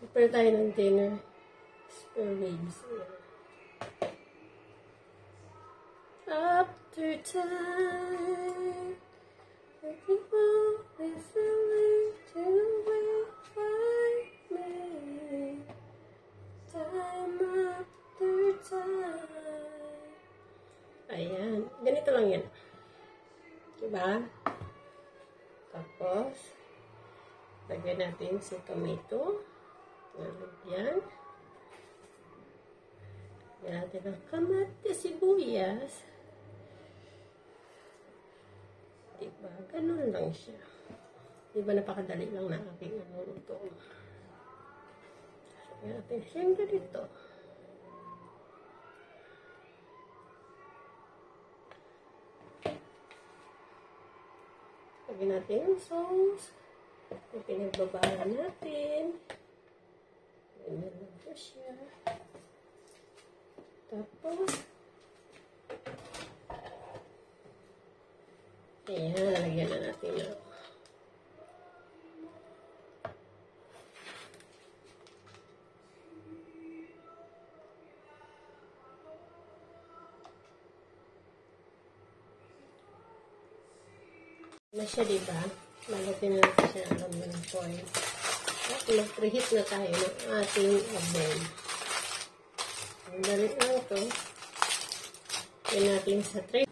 Prepare tayo ng dinner. Spare ribs. After time, the people is willing to wait for me. Time after time. Ayan. Ganito lang yan. Diba? Tapos, lagyan natin si tomato. Yan. Lagyan natin ang kamatis, sibuyas. Diba? Ganun lang siya. Diba napakadali lang na aking luto. Lagyan natin siyang ganito. Lagyan natin yung sauce. Yung pinagbabala natin. Ganyan lang po siya. Tapos, ayan, lalagyan na natin na. Na siya, diba? Lagyan na natin siya ng aluminum foil. At mag-preheat na tayo ng ating oven. Ang dali lang ito. Lagyan natin sa tray.